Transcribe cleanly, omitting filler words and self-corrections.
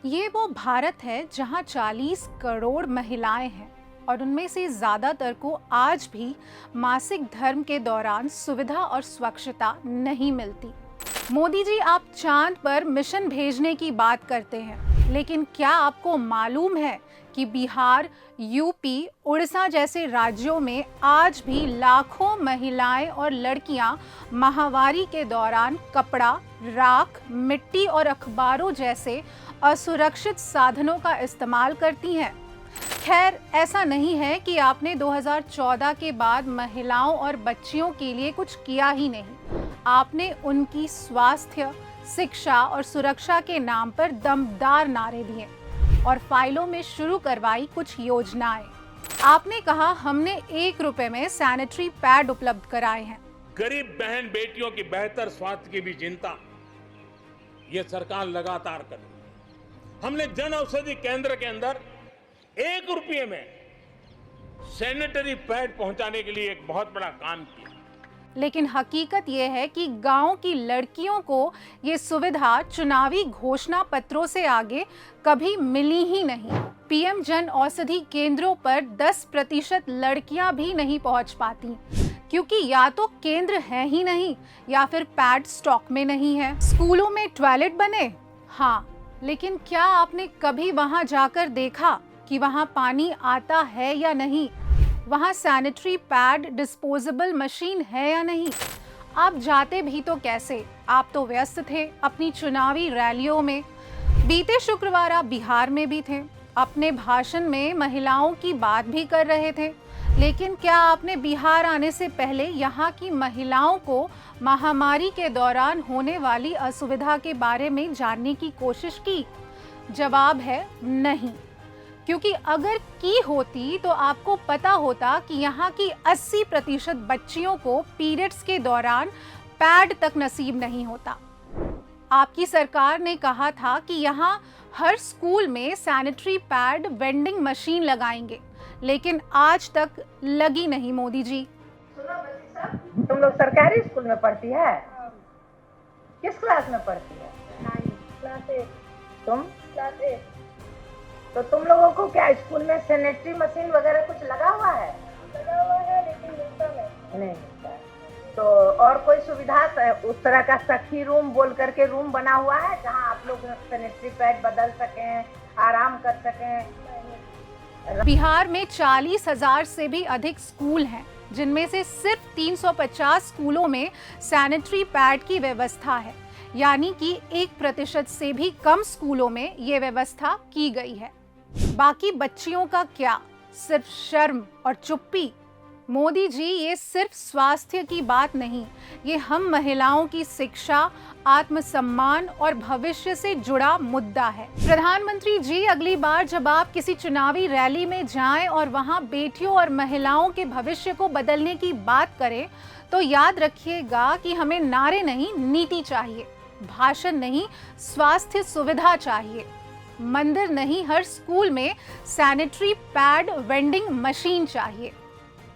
ये वो भारत है जहां 40 करोड़ महिलाएं हैं और उनमें से ज्यादातर को आज भी मासिक धर्म के दौरान सुविधा और स्वच्छता नहीं मिलती। मोदी जी, आप चांद पर मिशन भेजने की बात करते हैं, लेकिन क्या आपको मालूम है कि बिहार, यूपी, उड़ीसा जैसे राज्यों में आज भी लाखों महिलाएं और लड़कियां माहवारी के दौरान कपड़ा, राख, मिट्टी और अखबारों जैसे असुरक्षित साधनों का इस्तेमाल करती हैं। खैर, ऐसा नहीं है कि आपने 2014 के बाद महिलाओं और बच्चियों के लिए कुछ किया ही नहीं। आपने उनकी स्वास्थ्य, शिक्षा और सुरक्षा के नाम पर दमदार नारे दिए और फाइलों में शुरू करवाई कुछ योजनाएं। आपने कहा, हमने 1 रुपए में सैनिटरी पैड उपलब्ध कराए हैं। गरीब बहन बेटियों की बेहतर स्वास्थ्य की भी चिंता ये सरकार लगातार कर रही है। हमने जन औषधि केंद्र के अंदर 1 रुपये में सैनिटरी पैड पहुंचाने के लिए एक बहुत बड़ा काम किया। लेकिन हकीकत यह है कि गांव की लड़कियों को ये सुविधा चुनावी घोषणा पत्रों से आगे कभी मिली ही नहीं। पीएम जन औषधि केंद्रों पर 10% लड़कियां भी नहीं पहुंच पाती, क्योंकि या तो केंद्र है ही नहीं या फिर पैड स्टॉक में नहीं है। स्कूलों में टॉयलेट बने, हाँ, लेकिन क्या आपने कभी वहां जाकर देखा कि वहां पानी आता है या नहीं? वहां सैनिटरी पैड, डिस्पोजेबल मशीन है या नहीं? आप जाते भी तो कैसे? आप तो व्यस्त थे अपनी चुनावी रैलियों में। बीते शुक्रवार आप बिहार में भी थे, अपने भाषण में महिलाओं की बात भी कर रहे थे। लेकिन क्या आपने बिहार आने से पहले यहाँ की महिलाओं को महामारी के दौरान होने वाली असुविधा के बारे में जानने की कोशिश की? जवाब है नहीं, क्योंकि अगर की होती तो आपको पता होता कि यहाँ की 80% बच्चियों को पीरियड्स के दौरान पैड तक नसीब नहीं होता। आपकी सरकार ने कहा था कि यहाँ हर स्कूल में सैनिटरी पैड वेंडिंग मशीन लगाएंगे, लेकिन आज तक लगी नहीं। मोदी जी, तुम लोग सरकारी स्कूल में पढ़ती है? किस क्लास में पढ़ती है? 9 क्लास 8। तुम क्लास 8। तो तुम लोगों को क्या स्कूल में सैनिटरी मशीन वगैरह कुछ लगा हुआ है? लगा हुआ है, लेकिन मिलता नहीं मिलता है। तो और कोई सुविधा उस तरह का सखी रूम बोल करके रूम बना हुआ है जहां आप लोग सैनिटरी पैड बदल सकें, आराम कर सकें? बिहार में 40,000 से भी अधिक स्कूल हैं, जिनमें से सिर्फ 350 स्कूलों में सैनिटरी पैड की व्यवस्था है, यानी कि 1% से भी कम स्कूलों में ये व्यवस्था की गई है। बाकी बच्चियों का क्या? सिर्फ शर्म और चुप्पी। मोदी जी, ये सिर्फ स्वास्थ्य की बात नहीं, ये हम महिलाओं की शिक्षा, आत्मसम्मान और भविष्य से जुड़ा मुद्दा है। प्रधानमंत्री जी, अगली बार जब आप किसी चुनावी रैली में जाएं और वहां बेटियों और महिलाओं के भविष्य को बदलने की बात करें, तो याद रखिएगा कि हमें नारे नहीं, नीति चाहिए। भाषण नहीं, स्वास्थ्य सुविधा चाहिए। मंदिर नहीं, हर स्कूल में सैनिटरी पैड वेंडिंग मशीन चाहिए।